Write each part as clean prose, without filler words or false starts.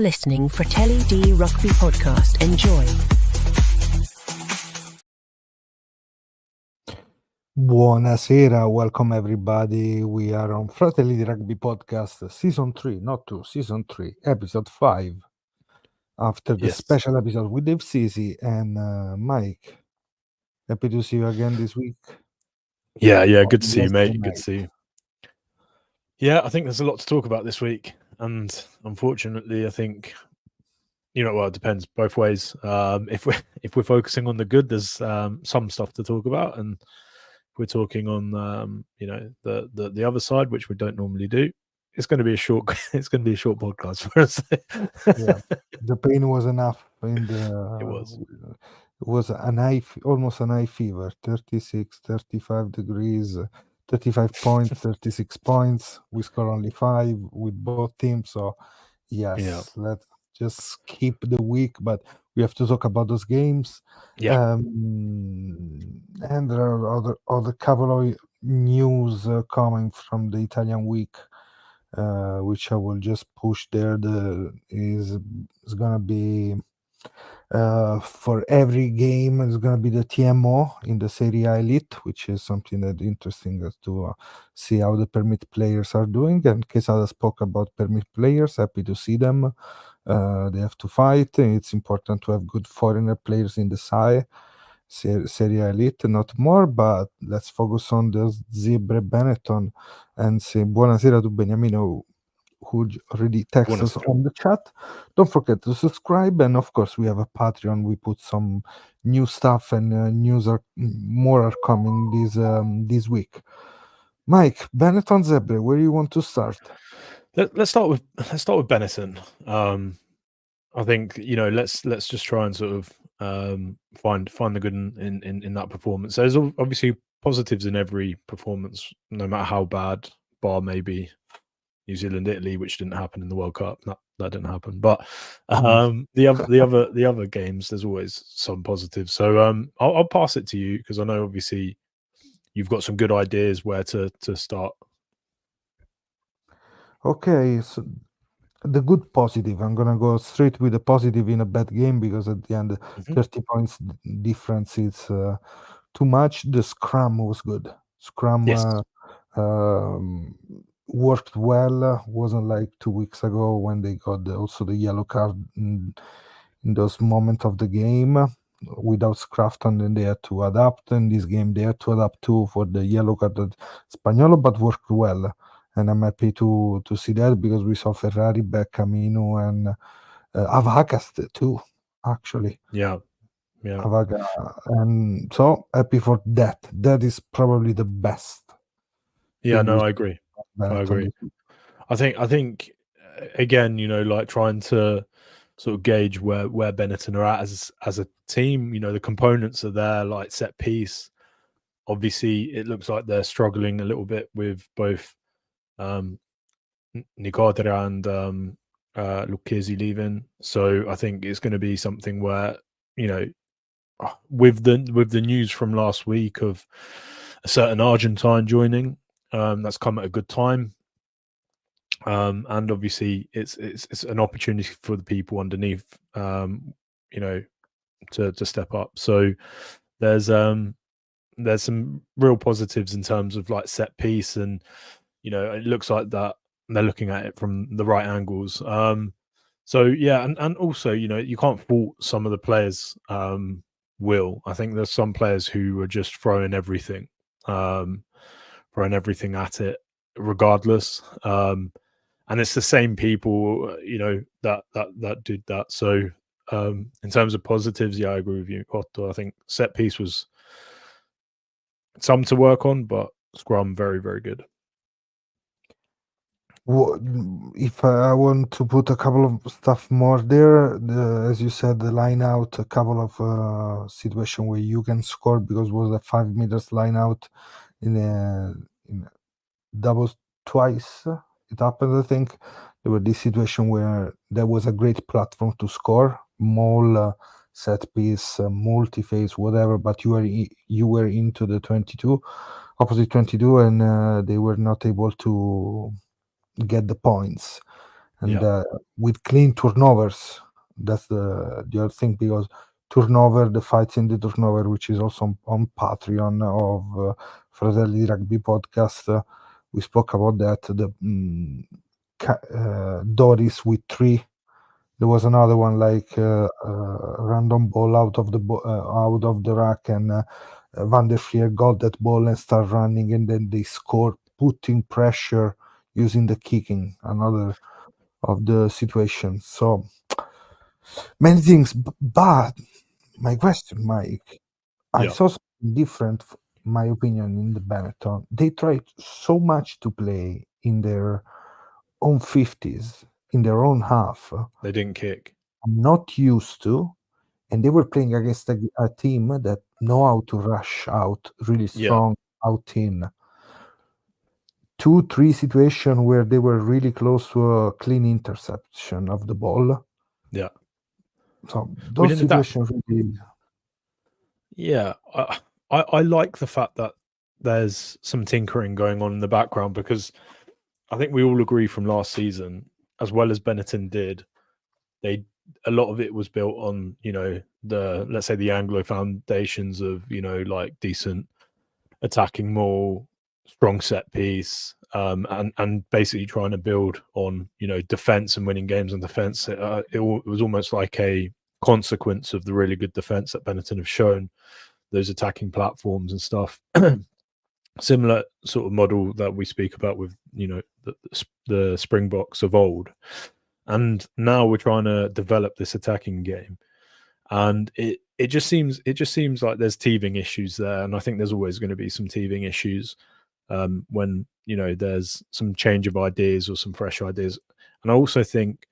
listening Fratelli D Rugby Podcast. Enjoy. Buonasera, welcome everybody. We are on Fratelli di Rugby Podcast, Season 3, not 2, Season 3, Episode 5. After the special episode with Dave Sisi and Mike. Happy to see you again this week. Yeah, good to see you, mate. Good to see you. Yeah, I think there's a lot to talk about this week. And unfortunately, I think, it depends both ways. If we're focusing on the good, there's some stuff to talk about. And we're talking on the other side, which we don't normally do. It's going to be a short podcast for us. Yeah, the pain was enough. It was almost an high fever, 36, 35 degrees, 35 points, 36 points. We score only 5 with both teams. So yes, let's just skip the week, but we have to talk about those games. And there are other couple of news coming from the Italian week, which I will just push there. Is gonna be for every game is gonna be the TMO in the Serie A Elite, which is something that interesting to see how the permit players are doing. And Quesada spoke about permit players. Happy to see them. They have to fight. It's important to have good foreigner players in the Serie A Elite, not more, but let's focus on the Zebre Benetton and say buonasera to Beniamino, who already texted us on the chat. Don't forget to subscribe, and of course we have a Patreon. We put some new stuff, and more are coming this week. Mike, Benetton Zebre, where do you want to start? Let's start with Benetton. I think let's just try and sort of find the good in that performance. There's obviously positives in every performance, no matter how bad, bar maybe New Zealand, Italy, which didn't happen in the World Cup. That didn't happen. But the other games, there's always some positives. So I'll pass it to you because I know obviously you've got some good ideas where to start. Okay, so the good positive. I'm gonna go straight with the positive in a bad game because at the end, 30 points difference is too much. The scrum was good. Scrum worked well. Wasn't like 2 weeks ago when they got also the yellow card in those moments of the game. Without Scrafton, and they had to adapt. In this game, they had to adapt too for the yellow card at Spagnolo, but worked well. And I'm happy to see that because we saw Ferrari, Camino, and Avaga too, actually. Yeah. Avaga. And so happy for that. That is probably the best. Yeah, no, I agree. I think again, like trying to sort of gauge where Benetton are at as a team. The components are there, like set piece. Obviously, it looks like they're struggling a little bit with both Nicodera and Lucchesi leaving. So I think it's going to be something where, with the news from last week of a certain Argentine joining, that's come at a good time. And obviously it's an opportunity for the people underneath, to step up. So there's some real positives in terms of like set piece, and it looks like that they're looking at it from the right angles. So yeah, and also you can't fault some of the players. Will, I think there's some players who are just throwing everything at it regardless. And it's the same people, that did that. So in terms of positives, yeah, I agree with you, Otto. I think set piece was some to work on, but scrum very, very good. If I want to put a couple of stuff more there, as you said, the line out, a couple of situation where you can score because it was a 5 meters line out in doubles twice. It happened, I think. There were this situation where there was a great platform to score, mall, set piece, multi-phase, whatever, but you were into the 22, opposite 22, and they were not able to get the points. and with clean turnovers. That's the other thing, because turnover, the fights in the turnover, which is also on Patreon of Fratelli Rugby podcast, we spoke about that. The Doris with 3. There was another one like random ball out of the rack, and Van der Fleer got that ball and start running, and then they scored, putting pressure using the kicking. Another of the situations. So many things, but my question, Mike, I saw something different, my opinion, in the Benetton. They tried so much to play in their own 50s, in their own half. They didn't kick. I'm not used to, and they were playing against a team that know how to rush out really strong out in. 2-3 situations where they were really close to a clean interception of the ball. Yeah. So those situations really. Yeah, I like the fact that there's some tinkering going on in the background, because I think we all agree from last season, as well as Benetton did, a lot of it was built on, let's say the Anglo foundations of, like decent attacking maul, strong set piece, and basically trying to build on, defense and winning games on defense. It was almost like a consequence of the really good defense that Benetton have shown, those attacking platforms and stuff. Similar sort of model that we speak about with, the Springboks of old. And now we're trying to develop this attacking game, and it just seems like there's teething issues there, and I think there's always going to be some teething issues when there's some change of ideas or some fresh ideas. And I also think,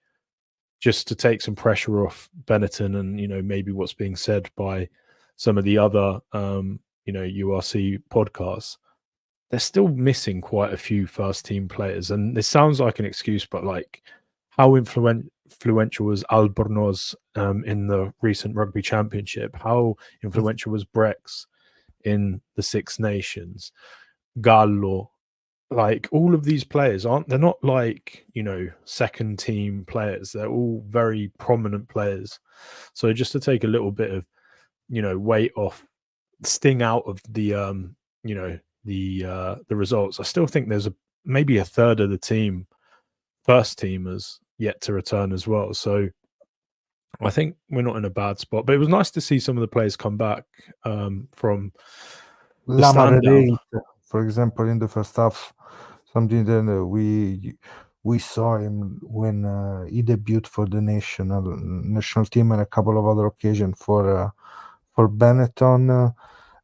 just to take some pressure off Benetton and maybe what's being said by some of the other URC podcasts, they're still missing quite a few first team players, and this sounds like an excuse, but like, how influential was Albornoz in the recent Rugby Championship? How influential was Brex in the Six Nations? Gallo, like, all of these players they're not like, second team players. They're all very prominent players. So just to take a little bit of, weight off, sting out of the, the results, I still think there's maybe a third of the team, first teamers, yet to return as well. So I think we're not in a bad spot, but it was nice to see some of the players come back from the stand down. For example, in the first half, something that we saw him when he debuted for the national team, and a couple of other occasions for Benetton.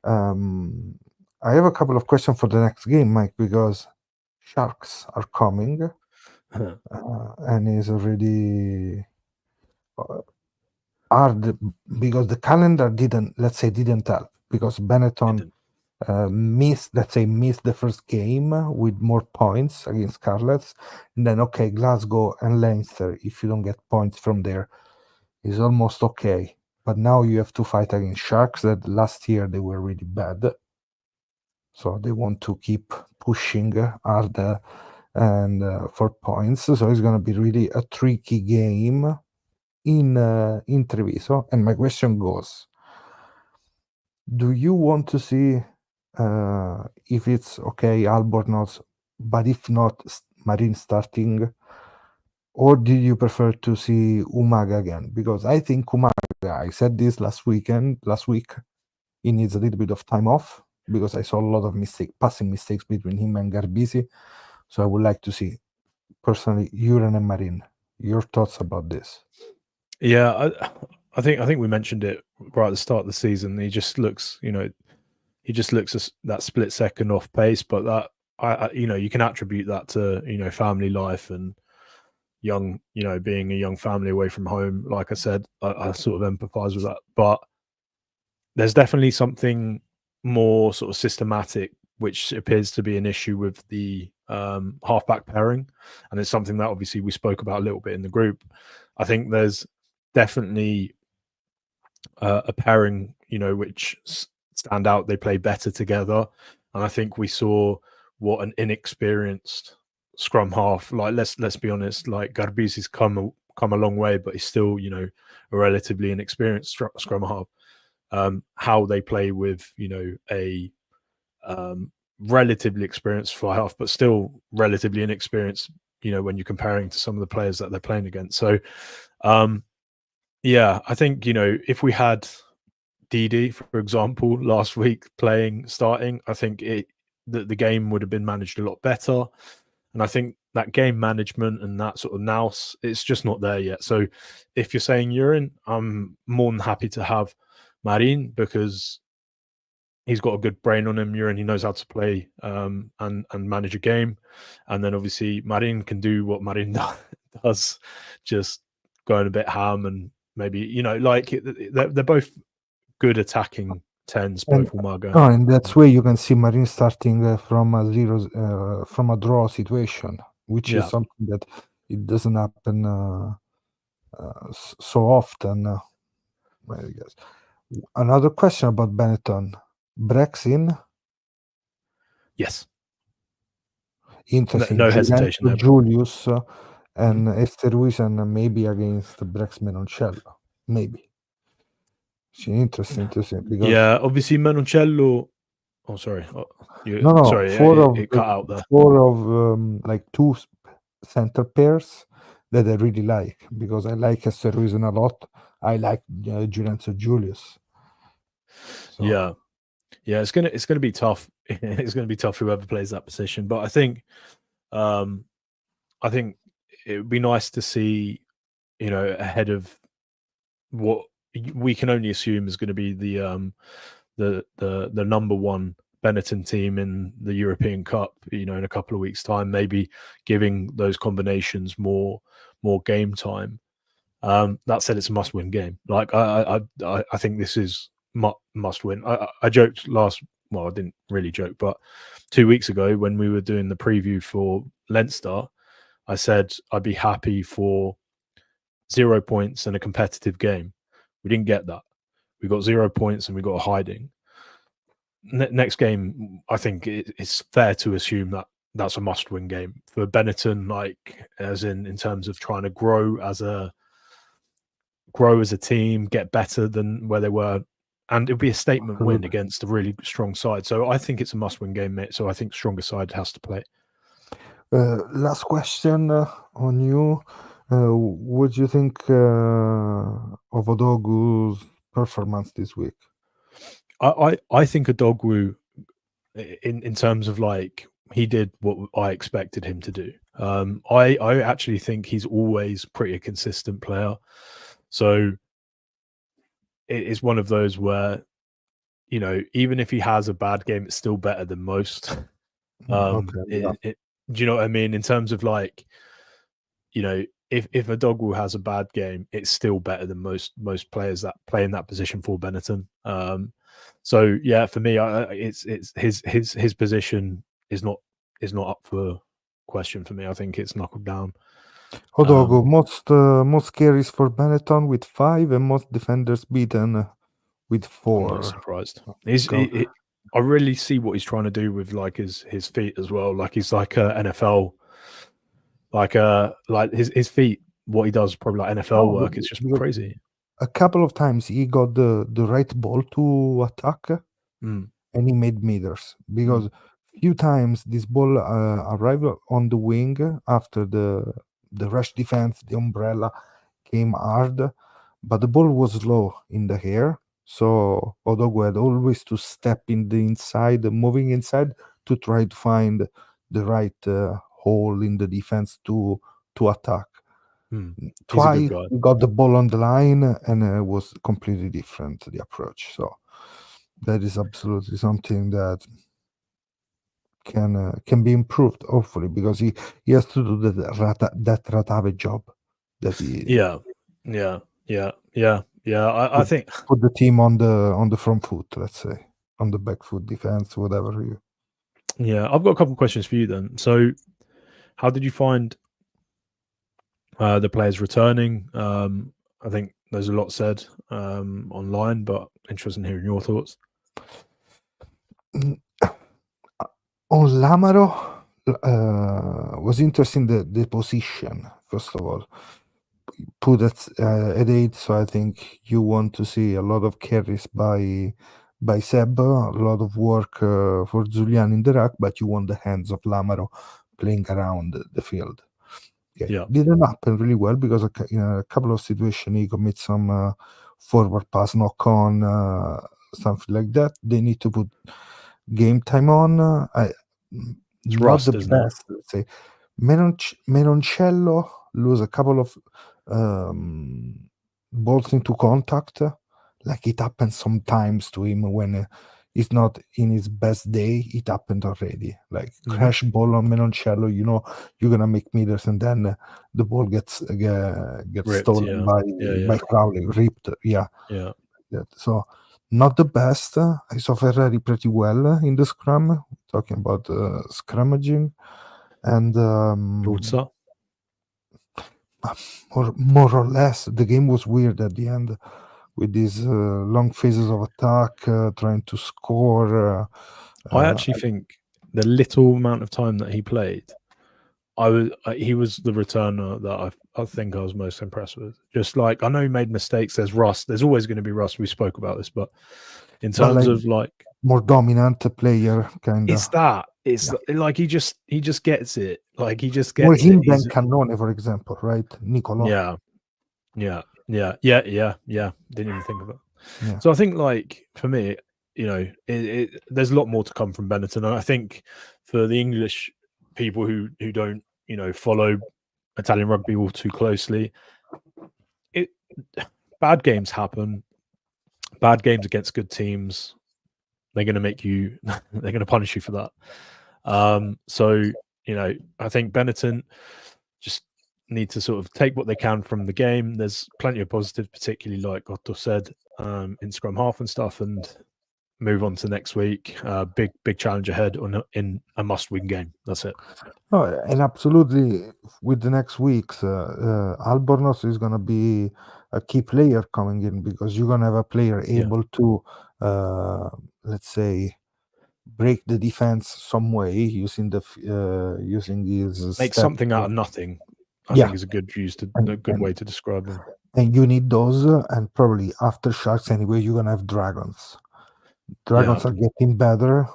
I have a couple of questions for the next game, Mike, because Sharks are coming. And is already hard, because the calendar didn't help, because Benetton missed the first game with more points against Scarlets, and then Glasgow and Leinster, if you don't get points from there, is almost okay. But now you have to fight against Sharks that last year they were really bad, so they want to keep pushing hard and for points. So it's going to be really a tricky game in Treviso. And my question goes, do you want to see if it's Albornoz, but if not, Marine starting, or do you prefer to see Umaga again? Because I think Umaga, I said this last week, he needs a little bit of time off, because I saw a lot of passing mistakes between him and Garbisi. So I would like to see, personally, Juren and Marine. Your thoughts about this? Yeah, I think we mentioned it right at the start of the season. He just looks, that split second off pace, but that you can attribute that to family life and young, being a young family away from home. Like I said, I sort of empathize with that, but there's definitely something more sort of systematic, which appears to be an issue with the halfback pairing, and it's something that obviously we spoke about a little bit in the group. I think there's definitely a pairing, which stand out. They play better together, and I think we saw what an inexperienced scrum half. Like let's be honest, like Garbisi's come a long way, but he's still, you know, a relatively inexperienced scrum half. How they play with, you know, a relatively experienced fly half, but still relatively inexperienced, you know, when you're comparing to some of the players that they're playing against. So yeah, I think, you know, if we had DD, for example, last week starting, I think the game would have been managed a lot better. And I think that game management and that sort of nous, it's just not there yet. So if you're saying Urin, I'm more than happy to have Marin because he's got a good brain on him. Urin, he knows how to play and manage a game. And then obviously Marin can do what Marin does, just going a bit ham and maybe, you know, like they're both good attacking 10s, both Umaga. And that's where you can see Marin starting from a zero, from a draw situation, which is something that it doesn't happen so often. I guess. Another question about Benetton. Brex in? Yes. Interesting. No hesitation there. Julius and Esther Ruiz and maybe against Brex Menoncello. Maybe. Interesting because obviously Menoncello. Oh, sorry. Sorry, it cut out there. 4 of like 2 center pairs that I really like because I like Esther Ruiz a lot. I like Julianzo Julius. So. Yeah, it's gonna be tough. It's gonna be tough whoever plays that position. But I think it would be nice to see, you know, ahead of what we can only assume is going to be the number 1 Benetton team in the European Cup, you know, in a couple of weeks' time, maybe giving those combinations more game time. That said, it's a must-win game. Like I think this is must-win. I joked I didn't really joke, but 2 weeks ago when we were doing the preview for Leinster, I said I'd be happy for 0 points and a competitive game. We didn't get that. We got 0 points and we got a hiding. Next game, I think it's fair to assume that that's a must-win game for Benetton, like as in terms of trying to grow as a team, get better than where they were, and it'll be a statement win against a really strong side. So I think it's a must-win game, mate. So I think stronger side has to play. Last question on you. What do you think of Odogu's performance this week? I think Odogwu, in terms of like he did what I expected him to do. I actually think he's always pretty a consistent player. So it is one of those where, you know, even if he has a bad game, it's still better than most. Do you know what I mean? In terms of like, you know, if Odogwu has a bad game, it's still better than most players that play in that position for Benetton. So yeah, for me, it's his position is not up for question for me. I think it's knuckled down. Odogwu, most carries for Benetton with 5 and most defenders beaten with 4. I'm not surprised. I really see what he's trying to do with like his feet as well. Like he's like a NFL, like his feet. What he does probably like NFL work. It's just crazy. A couple of times he got the right ball to attack, and he made meters because few times this ball arrived on the wing after the rush defense, the umbrella came hard, but the ball was low in the air. So Odogwu had always to step in the inside, moving inside to try to find the right hole in the defense to attack. Twice he got the ball on the line and it was completely different, the approach. So that is absolutely something that can be improved, hopefully, because he has to do that Ratave job that he I think put the team on the front foot, let's say, on the back foot defense, whatever you. Yeah, I've got a couple of questions for you then. So, how did you find the players returning? I think there's a lot said online, but interested in hearing your thoughts. On Lamaro, was interesting the position, first of all. Put at 8, so I think you want to see a lot of carries by Zebre, a lot of work for Julian in the ruck, but you want the hands of Lamaro playing around the field. Okay. Yeah. Didn't happen really well because in a couple of situations he commits some forward pass knock on, something like that. They need to put game time on. It's Not rust, the isn't it? best, let's say. Menoncello lose a couple of balls into contact. Like it happens sometimes to him when he's not in his best day. It happened already. Like crash ball on Menoncello, you're gonna make meters, and then the ball gets Ripped, stolen yeah. by Crowley, ripped. Yeah. So not the best. I saw Ferrari pretty well in the scrum. Talking about scrummaging, and more or less, the game was weird at the end with these long phases of attack, trying to score. I actually think the little amount of time that he played, he was the returner that I think I was most impressed with. Just like, I know he made mistakes. There's rust. There's always going to be rust. We spoke about this, but in terms of like more dominant player, kind of. It's that. It's like he just gets it. Like he just more gets him it. than Cannone, for example, right? Nicolò. Yeah. Didn't even think of it. Yeah. So I think, like, for me, there's a lot more to come from Benetton, and I think for the English people who don't follow Italian rugby all too closely, bad games happen. Bad games against good teams, they're going to make you. They're going to punish you for that. So I think Benetton just need to sort of take what they can from the game. There's plenty of positives, particularly like Otto said, in scrum half and stuff, and move on to next week. Big challenge ahead in a must-win game. That's it. Oh, and absolutely, with the next weeks, Albornoz is going to be a key player coming in, because you're going to have a player able to, let's say, break the defense some way using his make something out of nothing. I think is a good way to describe them. And you need those, and probably after Sharks anyway, you're gonna have Dragons. Dragons are getting better.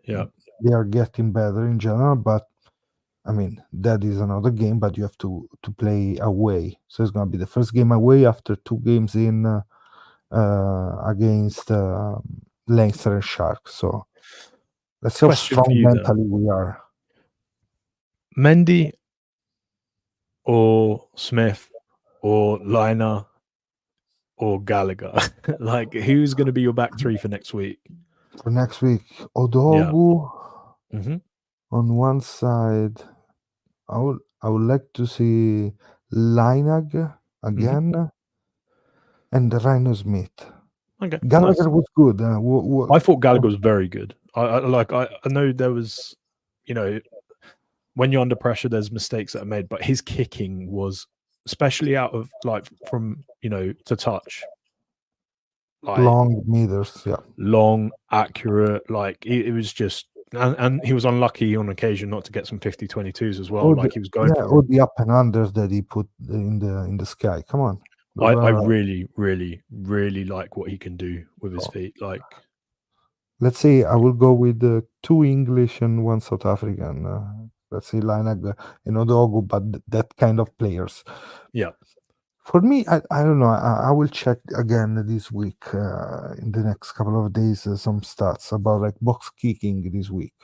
Yeah, they are getting better in general, but I mean, that is another game, but you have to play away. So it's going to be the first game away after 2 games in against Leinster and Sharks. So let's see how strong mentally we are. Mendy or Smith or Liner or Gallagher? Like, who's going to be your back three for next week? For next week, Odogu on one side. I would like to see Linag again and Rhino Smith. Okay, Gallagher was good. I thought Gallagher was very good. I know there was, when you're under pressure, there's mistakes that are made, but his kicking was, especially out of from to touch, long meters, long, accurate. It was just. And he was unlucky on occasion not to get some 50-22s as well. He was going for all the up and unders that he put in the sky. Come on. I really, really, really like what he can do with his feet. Let's say I will go with 2 English and 1 South African. Let's say Linag and Odogu, but that kind of players. Yeah. For me, I don't know. I will check again this week, in the next couple of days, some stats about box kicking this week.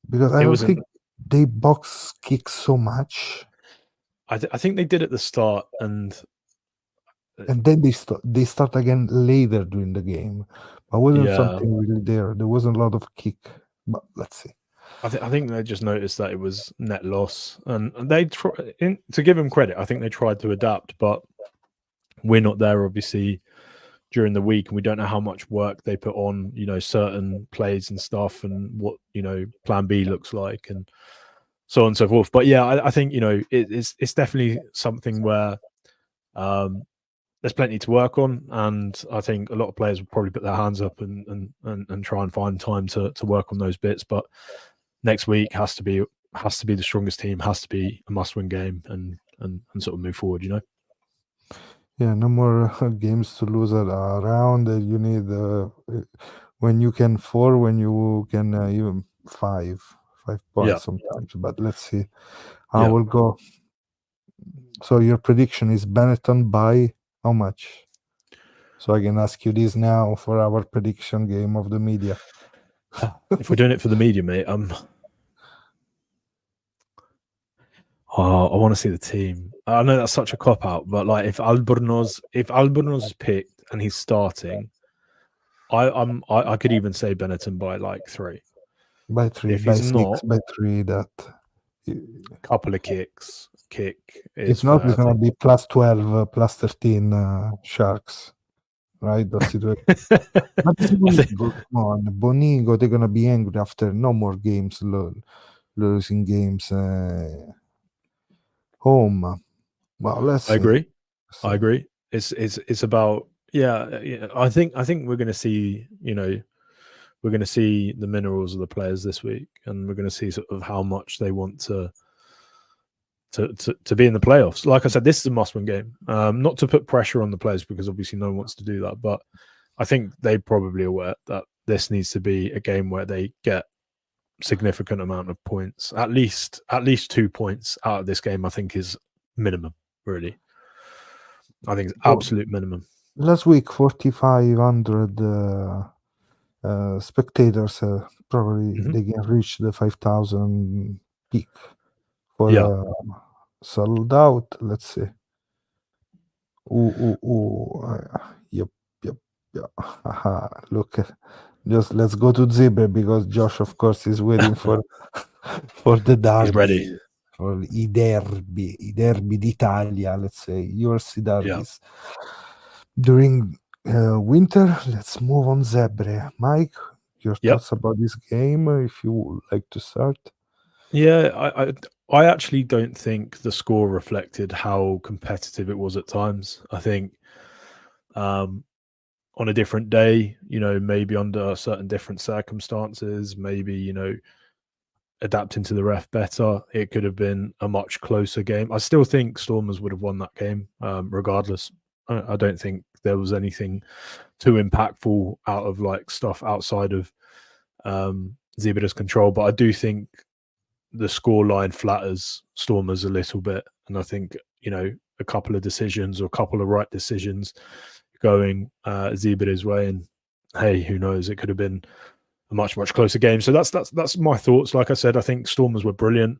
Because I don't think they box kick so much. I think they did at the start, and then they start again later during the game. But wasn't something really there. There wasn't a lot of kick. But let's see. I think they just noticed that it was net loss, and they to give them credit, I think they tried to adapt, but we're not there obviously during the week, and we don't know how much work they put on, certain plays and stuff, and what plan B looks like, and so on and so forth. But yeah, I think it's definitely something where there's plenty to work on, and I think a lot of players will probably put their hands up and try and find time to work on those bits. But next week has to be the strongest team, has to be a must-win game, and sort of move forward. You know. Yeah, no more games to lose around. You need when you can 4, when you can even 5 points Yeah. sometimes. But let's see. I Yeah. will go. So your prediction is Benetton by how much? So I can ask you this now for our prediction game of the media. If we're doing it for the media, mate, I want to see the team. I know that's such a cop out, but like if Albornoz is picked and he's starting, I could even say Benetton by like 3. By 3, If by he's 6, not, by 3. That couple of kicks. Kick is if not, fair, it's gonna be plus 12, plus 13 Sharks, right? That's it. But it's Monigo, come on, Monigo, they're gonna be angry after no more games, losing games home. Well, let's see. I agree. It's about yeah. I think we're going to see, you know, we're going to see the minerals of the players this week, and we're going to see sort of how much they want to be in the playoffs. Like I said, this is a must-win game. Not to put pressure on the players, because obviously no one wants to do that, but I think they're probably aware that this needs to be a game where they get significant amount of points. At least 2 points out of this game, I think, is minimum. Really, I think it's absolute minimum. Last week, 4,500 spectators. Probably they can reach the 5,000 peak for sold out. Let's see. Yep. Look, just let's go to Zebre, because Josh, of course, is waiting for the derby. He's ready. For i derby d'Italia, let's say, URC derbies. During winter, let's move on Zebre. Mike, your thoughts about this game, if you would like to start? Yeah, I actually don't think the score reflected how competitive it was at times. I think on a different day, you know, maybe under certain different circumstances, maybe, you know, adapting to the ref better, it could have been a much closer game. I still think Stormers would have won that game, regardless. I don't think there was anything too impactful out of like stuff outside of Zebre's control, but I do think the scoreline flatters Stormers a little bit, and I think, you know, a couple of decisions or a couple of right decisions going Zebra's way, and hey, who knows, it could have been a much closer game. So that's my thoughts. Like I said, I think Stormers were brilliant.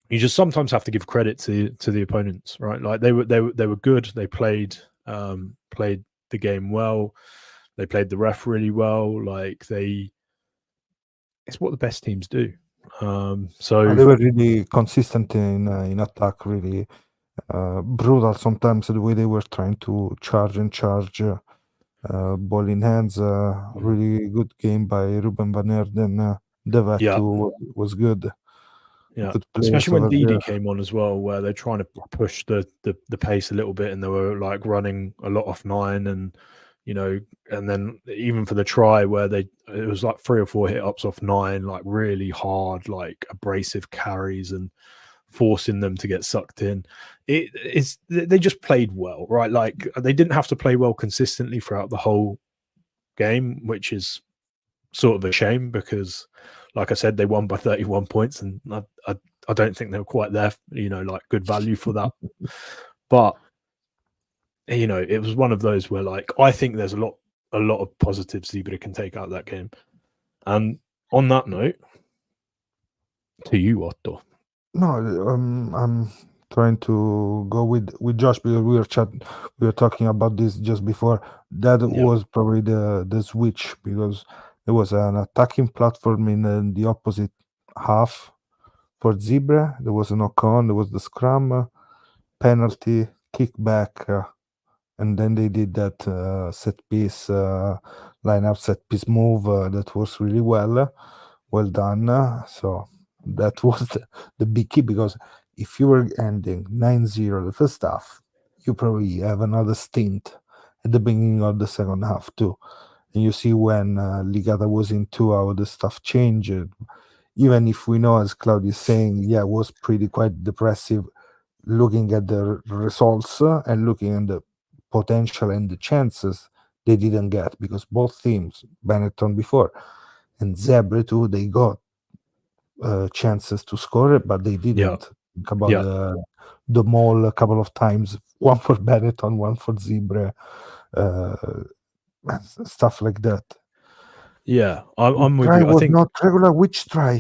You just sometimes have to give credit to the opponents, right? Like they were good. They played the game well. They played the ref really well. Like it's what the best teams do. So they were really consistent in attack, really brutal sometimes, the way they were trying to charge, ball in hands. Really good game by Ruben van Erden. Devet too was good. Yeah, good especially when Didi came on as well, where they're trying to push the pace a little bit, and they were like running a lot off 9, and you know, and then even for the try where it was like 3 or 4 hit ups off 9, like really hard, like abrasive carries and forcing them to get sucked in. They just played well, right? Like they didn't have to play well consistently throughout the whole game, which is sort of a shame, because like I said, they won by 31 points, and I don't think they were quite there, you know, like good value for that. But you know, it was one of those where, like, I think there's a lot of positives Zebre can take out of that game. And on that note, to you, Otto. No, I'm trying to go with Josh, because we were talking about this just before. That was probably the switch, because there was an attacking platform in the opposite half for Zebre. There was a knock-on, there was the scrum, penalty, kickback, and then they did that set piece move that was really well done. So that was the big key, because if you were ending 9-0 the first half, you probably have another stint at the beginning of the second half too. And you see when Ligata was in 2, how the stuff changed. even if we know, as Claudio is saying, it was pretty quite depressive looking at the results and looking at the potential and the chances they didn't get, because both teams, Benetton before and Zebre too, they got chances to score it, but they didn't. Think about the mall a couple of times, one for Benetton, one for Zebre, stuff like that. Yeah, I'm with Try you. I was think not regular. Which try?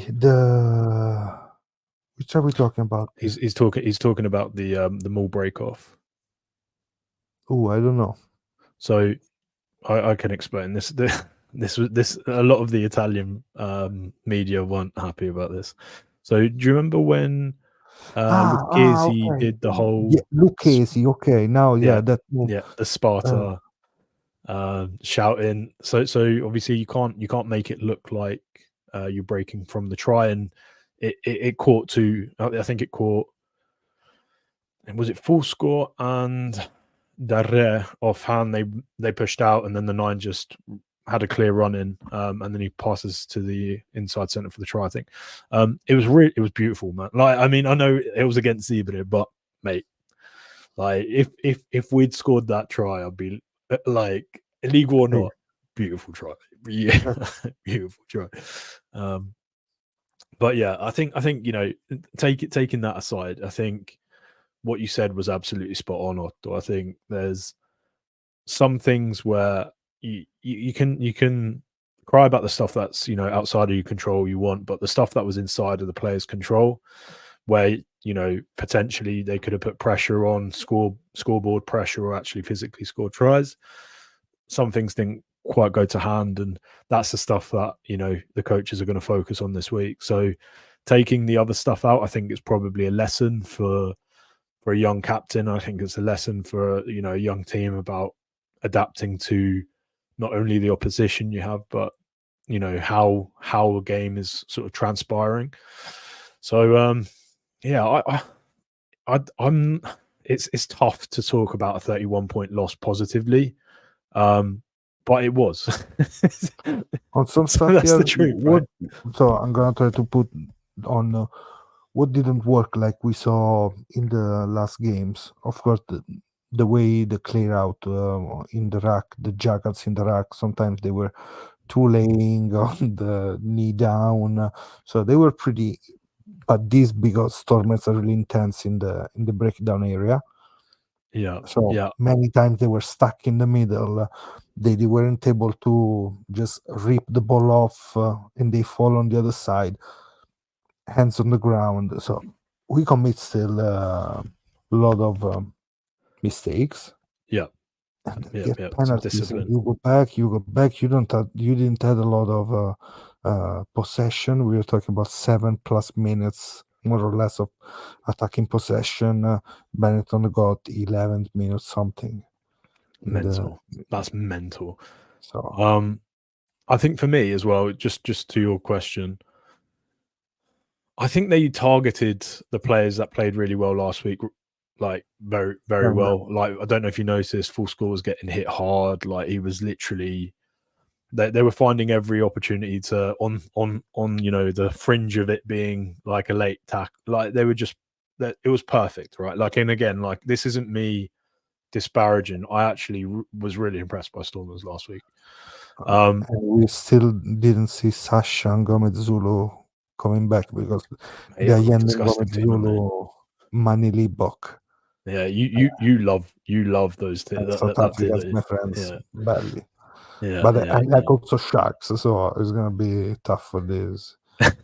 Which are we talking about? he's talking about the mall break off. Oh, I don't know. So I can explain this. This a lot of the Italian media weren't happy about this. So do you remember when Lucchesi Okay. did the whole Lucchesi. Okay, now that move. the Sparta shouting. So obviously you can't make it look like you're breaking from the try, and it caught to, I think it caught, and was it full score and Darre offhand they pushed out, and then the 9 just had a clear run in, and then he passes to the inside centre for the try. I think it was beautiful, man. Like, I mean, I know it was against Zebre, but mate, like if we'd scored that try, I'd be like, illegal or not, beautiful try. Yeah, beautiful try. But yeah, I think taking that aside, I think what you said was absolutely spot on, Otto. I think there's some things where you can cry about the stuff that's outside of your control you want, but the stuff that was inside of the player's control, where potentially they could have put pressure on, scoreboard pressure, or actually physically scored tries. Some things didn't quite go to hand, and that's the stuff that the coaches are going to focus on this week. So taking the other stuff out, I think it's probably a lesson for a young captain. I think it's a lesson for a young team about adapting to not only the opposition you have, but how a game is sort of transpiring. So I'm it's tough to talk about a 31 point loss positively, but it was. On some stuff, that's the truth, right? So I'm gonna try to put on what didn't work, like we saw in the last games. Of course, the way the clear out in the rack, the jackets in the rack, sometimes they were too laying on the knee down, so they were pretty. But these big stormers are really intense in the breakdown area. Yeah. So many times they were stuck in the middle. They weren't able to just rip the ball off, and they fall on the other side, hands on the ground. So we commit still a lot of mistakes. Yeah. And Yeah. penalties. And you go back. You didn't have a lot of possession. We were talking about 7+ minutes, more or less, of attacking possession. Benetton got 11 minutes something. Mental. That's mental. So I think for me as well, just to your question, I think they targeted the players that played really well last week, like very, very well. Like, I don't know if you noticed, Full Score was getting hit hard. Like, he was literally, they were finding every opportunity to on the fringe of it being like a late tackle. Like, they were just, that it was perfect, right? Like, and again, like, this isn't me disparaging. I actually was really impressed by Stormers last week. And we still didn't see Sasha and Gomez Zulu coming back, because the Allende Gomez Zulu Manili Bok. Yeah, you love those two. South Africa's my friends, badly. Yeah, but I like also Sharks, so it's gonna be tough for these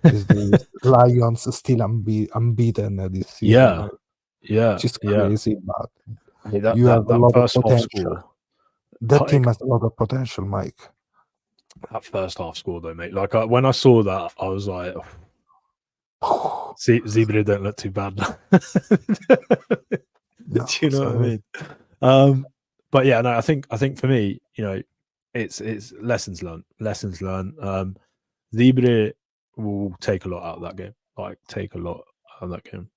days. Lions still unbeaten this season. Which is crazy, but you have a lot of potential. That team has a lot of potential, Mike. That first half score, though, mate. Like, when I saw that, I was like, Zebre don't look too bad. Do you know what I mean? But yeah, no, I think for me, it's lessons learned. Zebre will take a lot out of that game.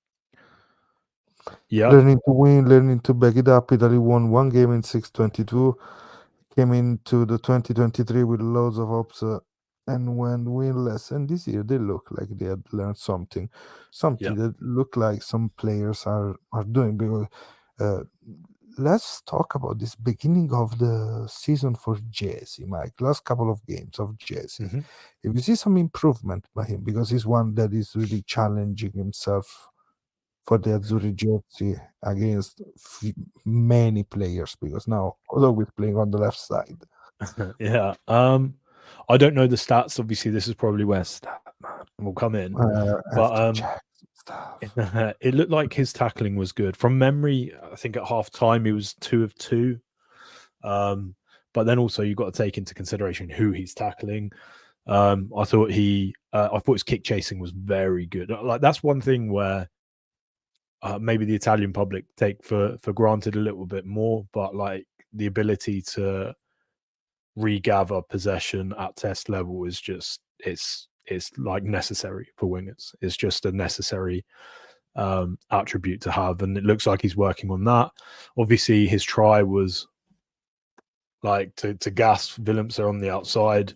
Yeah. Learning to win, learning to back it up. Italy won one game in 6-22. Came into the 2023 with loads of hopes and when winless, and this year they look like they had learned something Yeah. that look like some players are doing. Because uh, let's talk about this beginning of the season for Jesse, Mike. Last couple of games of Jesse, hmm if you see some improvement by him, because he's one that is really challenging himself for the Azzurri jersey against many players, because now always playing on the left side. yeah. I don't know the stats. Obviously, this is probably where stat man will come in. Have But to check stuff. it looked like his tackling was good. From memory, I think at half time he was 2 of 2. But then also you've got to take into consideration who he's tackling. I thought his kick chasing was very good. Like that's one thing where maybe the Italian public take for granted a little bit more, but like the ability to regather possession at test level is just it's like necessary for wingers. It's just a necessary attribute to have, and it looks like he's working on that. Obviously, his try was like to gas Willemser on the outside.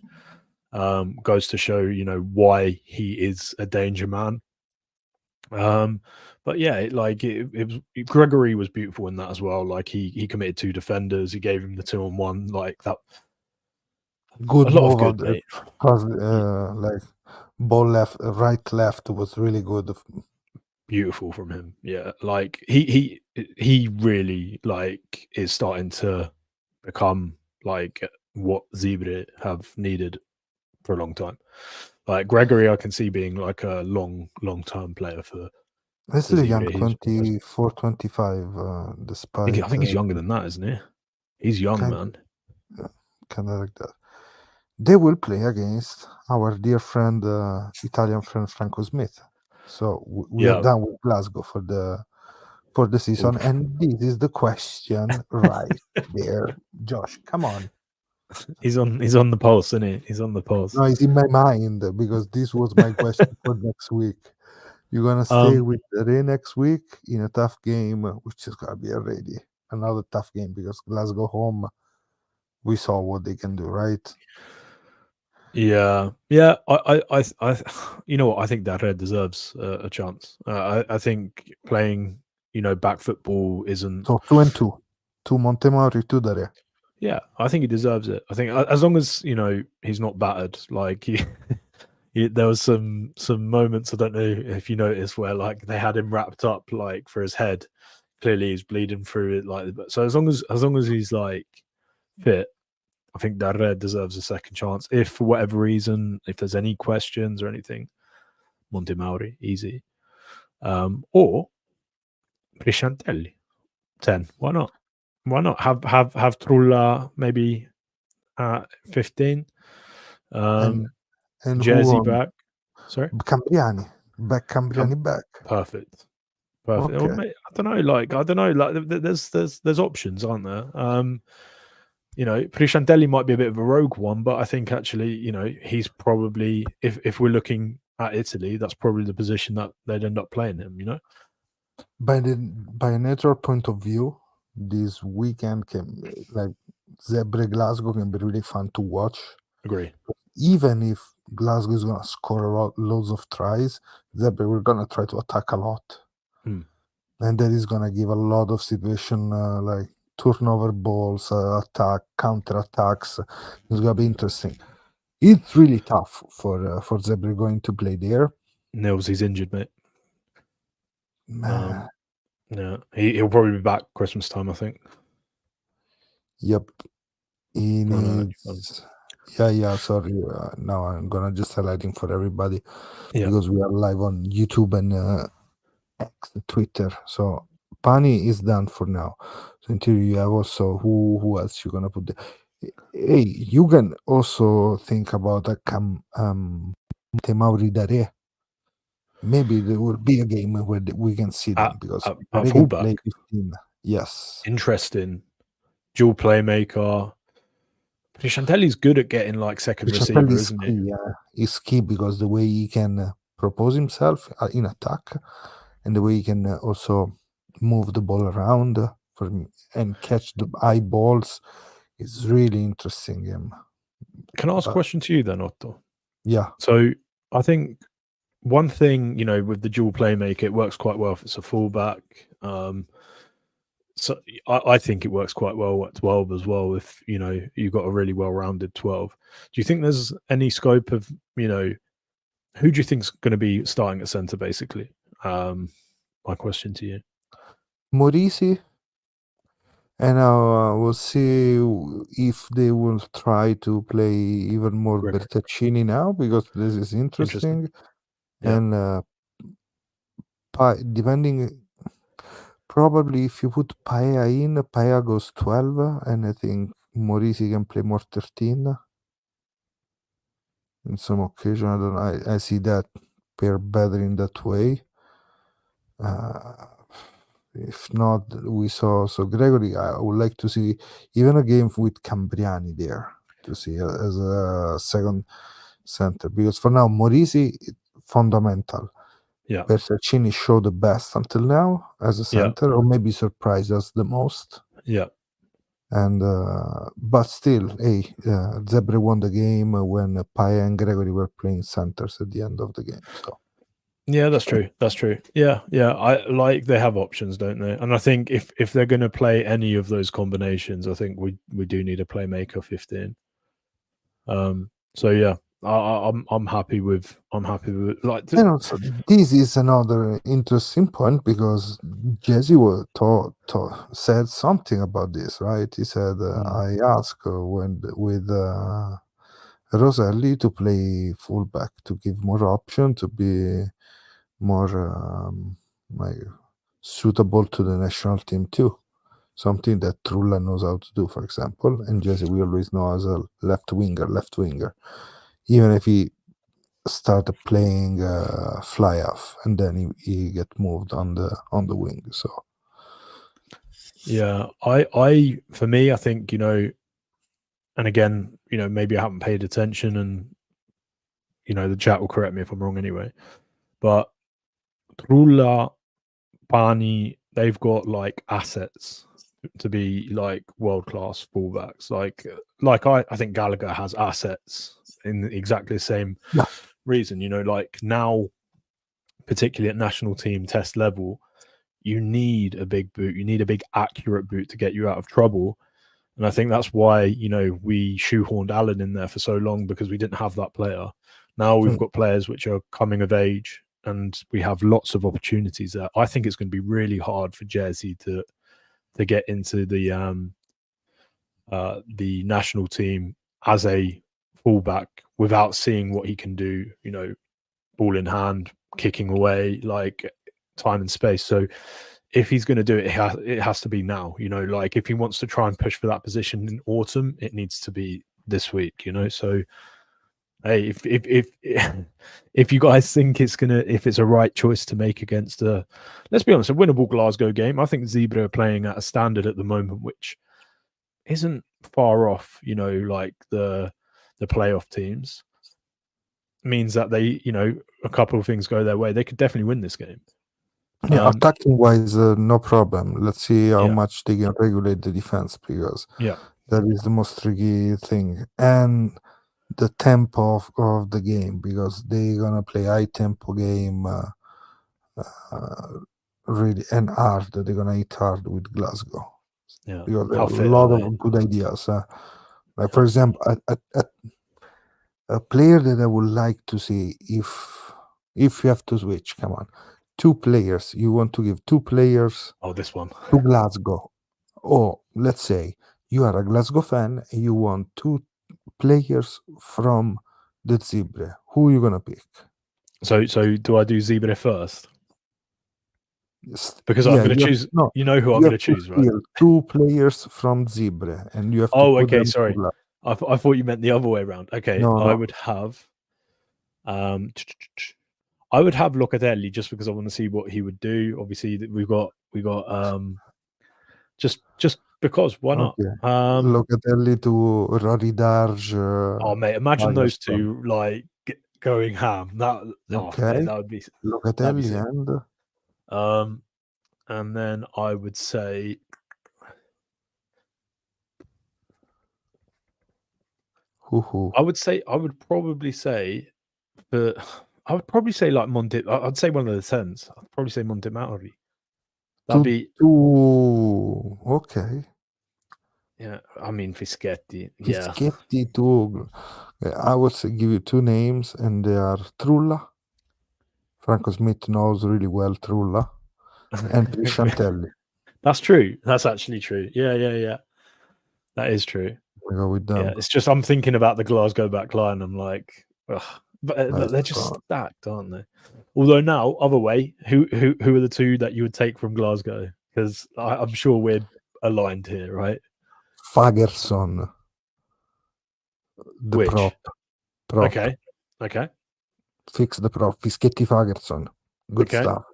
Goes to show why he is a danger man. But yeah, Gregory was beautiful in that as well. Like he committed 2 defenders, he gave him the 2-on-1, like that. Good A lot of move good, of mate. because like ball left, right, left was really good. Beautiful from him. Yeah, like he really like is starting to become like what Zebre have needed for a long time. Like Gregory, I can see being like a long term player for This is a young Zebre. 24, 25, despite I think he's younger than that, isn't he? He's young, kind man. of like that. They will play against our dear friend, Italian friend Franco Smith. So we are Yeah. done with Glasgow for the season, Oof. and this is the question right there, Josh. Come on. He's on the pulse, isn't he? He's on the pulse. No, it's in my mind because this was my question for next week. You're gonna stay with Ray next week in a tough game, which is gonna be already another tough game because Glasgow home. We saw what they can do, right? Yeah. I you know what? I think Darre deserves a chance. I think playing, back football isn't. So 2-2, 2 Montemori, 2 Dare. Yeah, I think he deserves it. I think as long as he's not battered. Like there was some moments, I don't know if you noticed, where like they had him wrapped up like for his head. Clearly, he's bleeding through it. Like, so as long as he's like fit, I think Darre deserves a second chance. If for whatever reason, if there's any questions or anything, Montemauri, easy. Or Prisciantelli, 10. Why not? Why not have Trulla maybe at 15? And who Jersey on? back. Sorry? Cambriani. Cambriani back. Perfect. Perfect. Okay. Mate, I don't know. Like there's options, aren't there? Prisciantelli might be a bit of a rogue one, but I think actually, he's probably if we're looking at Italy, that's probably the position that they'd end up playing him. By a neutral point of view, this weekend can like Zebre Glasgow can be really fun to watch. Agree. Even if Glasgow is gonna score loads of tries, Zebre we're gonna try to attack a lot, and that is gonna give a lot of situation like turnover balls, counter attacks. It's gonna be interesting. It's really tough for Zebre going to play there. Nils, he's injured, mate. Yeah, he'll probably be back Christmas time, I think. Yep. He needs. Yeah. Sorry. Now I'm gonna just highlighting for everybody because we are live on YouTube and X, Twitter. So Pani is done for now. So until you have also who else you're gonna put there? Hey, you can also think about a Temauri Dare. Maybe there will be a game where we can see them because at fullback. 15. Yes. Interesting. Dual playmaker. Chantelli's good at getting like second receiver, isn't he? Yeah, he's key because the way he can propose himself in attack, and the way he can also move the ball around and catch the high balls is really interesting. Can I ask a question to you then, Otto? Yeah. So I think one thing, with the dual playmaker, it works quite well if it's a fullback. So I think it works quite well at 12 as well. If you've got a really well-rounded 12, do you think there's any scope of who do you think's going to be starting at centre? Basically, my question to you. Morisi, and we'll see if they will try to play even more Gregory. Bertaccini now, because this is interesting. Yeah. And depending, probably if you put Paea in, Paea goes 12, and I think Morisi can play more 13. In some occasion, I see that pair better in that way. If not, we saw Gregory. I would like to see even a game with Cambriani there to see as a second center, because for now Morisi fundamental. Yeah. Bertaccini showed the best until now as a center, or maybe surprised us the most. Yeah. And but still, Zebre won the game when Paea and Gregory were playing centers at the end of the game. So yeah, that's true. That's true. Yeah. I like they have options, don't they? And I think if they're going to play any of those combinations, I think we do need a playmaker 15. So yeah, I'm happy with like. so this is another interesting point, because Jesse said something about this, right? He said, I asked with Roselli to play fullback, to give more option, to be more like suitable to the national team too. Something that Trulla knows how to do, for example, and Jesse we always know as a left winger, even if he started playing fly off, and then he get moved on the wing. So yeah, I for me, I think and again, maybe I haven't paid attention, and the chat will correct me if I'm wrong anyway. But Trulla, Pani, they've got like assets to be like world class fullbacks. Like I think Gallagher has assets in exactly the same reason. Like now, particularly at national team test level, you need a big boot. You need a big accurate boot to get you out of trouble. And I think that's why, we shoehorned Allen in there for so long, because we didn't have that player. Now we've got players which are coming of age, and we have lots of opportunities there. I think it's going to be really hard for Jersey to get into the national team as a fullback without seeing what he can do, ball in hand, kicking away, like time and space. So if he's going to do it, it has to be now. Like if he wants to try and push for that position in autumn, it needs to be this week. So hey, if you guys think if it's a right choice to make against let's be honest, a winnable Glasgow game, I think Zebre are playing at a standard at the moment which isn't far off. Like the playoff teams, means that they, a couple of things go their way, they could definitely win this game. Yeah, attacking wise, no problem. Let's see how much they can regulate the defense, because that is the most tricky thing. And the tempo of the game, because they're gonna play high tempo game, really, and hard. They're gonna hit hard with Glasgow. Yeah, because they have a lot of good ideas. Like for example, a player that I would like to see, if you have to switch, come on, 2 players. You want to give 2 players. Oh, this one to Glasgow, or let's say you are a Glasgow fan and you want 2 players from the Zebre. Who are you gonna pick? So do I do Zebre first? Because I'm going to choose. No, who I'm going to choose, right? 2 players from Zebre, and you have to. Oh, okay. Sorry, I thought you meant the other way around. Okay, no. I would have. I would have Locatelli, just because I want to see what he would do. Obviously, we got just because, why not? Locatelli to Rory Darge. Oh mate, imagine those two like going ham. That mate, that would be Locatelli and then I would say who? I would probably say but I would probably say like I'd say one of the 10s. I'd probably say Montematori. That'd be okay. Yeah, I mean Fischetti. Yeah, Fischetti to I would say give you two names, and they are Trulla. Franco Smith knows really well Trulla, and Chantelli. That's true. That's actually true. Yeah. That is true. We go with them. Yeah, it's just I'm thinking about the Glasgow back line. I'm like, ugh. But they're just stacked, aren't they? Although now, other way, who are the two that you would take from Glasgow? Because I'm sure we're aligned here, right? Fagerson, the prop. Okay. Fix the prop. Fischetti Fagerson, good stuff.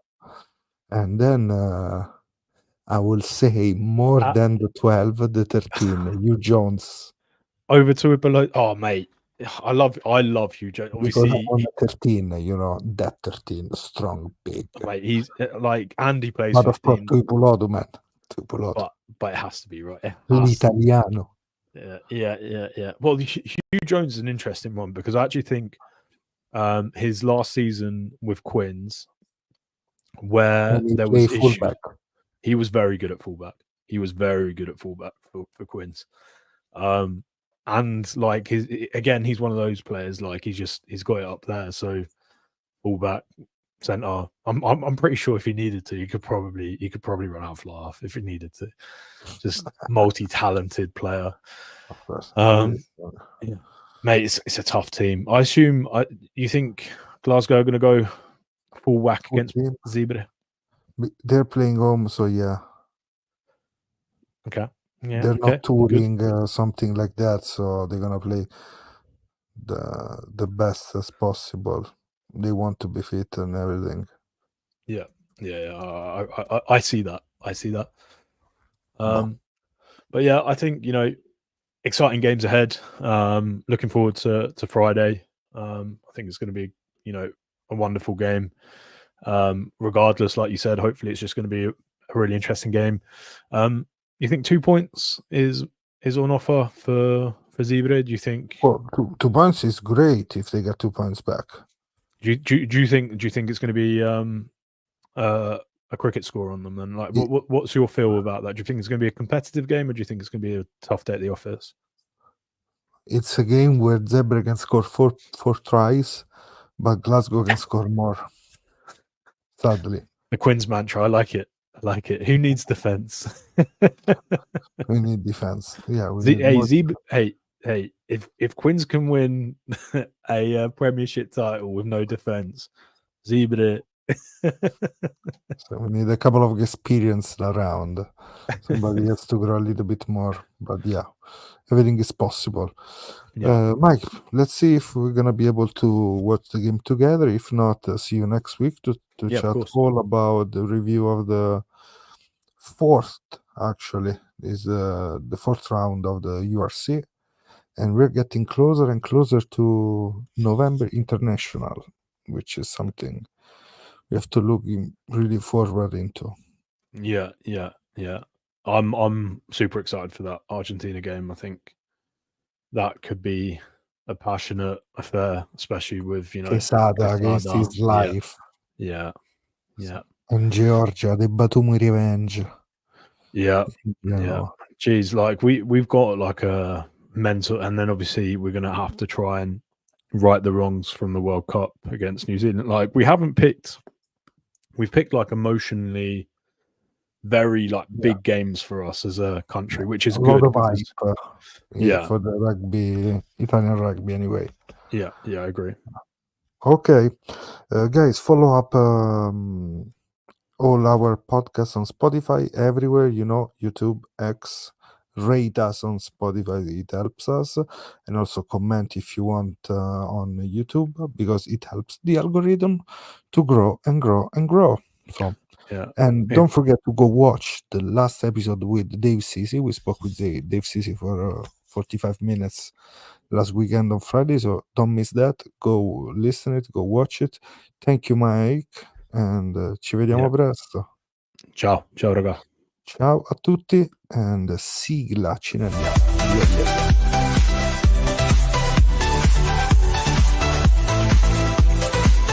And then I will say more than the 12, the 13. Hugh Jones. Over to it below. Oh, mate. I love Hugh Jones. Obviously, because on the 13, that 13, strong, big. Like he's like Andy plays. But 15, of course, Tuipolodu, man. But it has to be right. L'Italiano. Yeah. Well, Hugh Jones is an interesting one because I actually think his last season with Quins, where there was issues, he was very good at fullback. He was very good at fullback for Quins. And like he's one of those players, like he's got it up there. So fullback, centre. I'm pretty sure if he needed to, he could probably run out fly off if he needed to. Just multi-talented player. Of course. Yeah. Mate, it's a tough team. I assume you think Glasgow are going to go full whack against Zebre? They're playing home, so yeah. Okay. Yeah, they're not touring something like that, so they're gonna play the best as possible. They want to be fit and everything. Yeah. I see that. But yeah, I think exciting games ahead. Looking forward to Friday. I think it's going to be a wonderful game. Regardless, like you said, hopefully it's just going to be a really interesting game. You think 2 points is on offer for Zebre? Do you think? Well, 2 points is great if they get 2 points back. Do you think it's going to be a cricket score on them? Then, like, what's your feel about that? Do you think it's going to be a competitive game, or do you think it's going to be a tough day at the office? It's a game where Zebre can score four tries, but Glasgow can score more. Sadly, the Quins mantra. I like it. Who needs defense? We need defense. Yeah. Hey, if Quins can win a Premiership title with no defense, Zebre. So we need a couple of experience around. Somebody has to grow a little bit more, but yeah, everything is possible. Yeah. Mike, let's see if we're gonna be able to watch the game together. If not, see you next week to chat all about the review of the fourth. Actually, is the fourth round of the URC, and we're getting closer and closer to November International, which is something we have to look really forward into. Yeah. I'm super excited for that Argentina game. I think that could be a passionate affair, especially with Quesada against his life. Yeah. And Georgia, the Batumi revenge. Yeah. Geez, like we've got like a mental, and then obviously we're gonna have to try and right the wrongs from the World Cup against New Zealand. Like we've picked like emotionally very like big games for us as a country, which is good. For the rugby, Italian rugby anyway. Yeah, I agree. Okay, guys, follow up all our podcasts on Spotify everywhere. YouTube, X. Rate us on Spotify, it helps us, and also comment if you want on YouTube, because it helps the algorithm to grow and grow and grow. So don't forget to go watch the last episode with Dave Sisi. We spoke with Dave Sisi for 45 minutes last weekend on Friday, so don't miss that. Go listen it, go watch it. Thank you, Mike, and ci vediamo presto. Ciao raga. Ciao a tutti, and sigla ci ne andiamo. Via.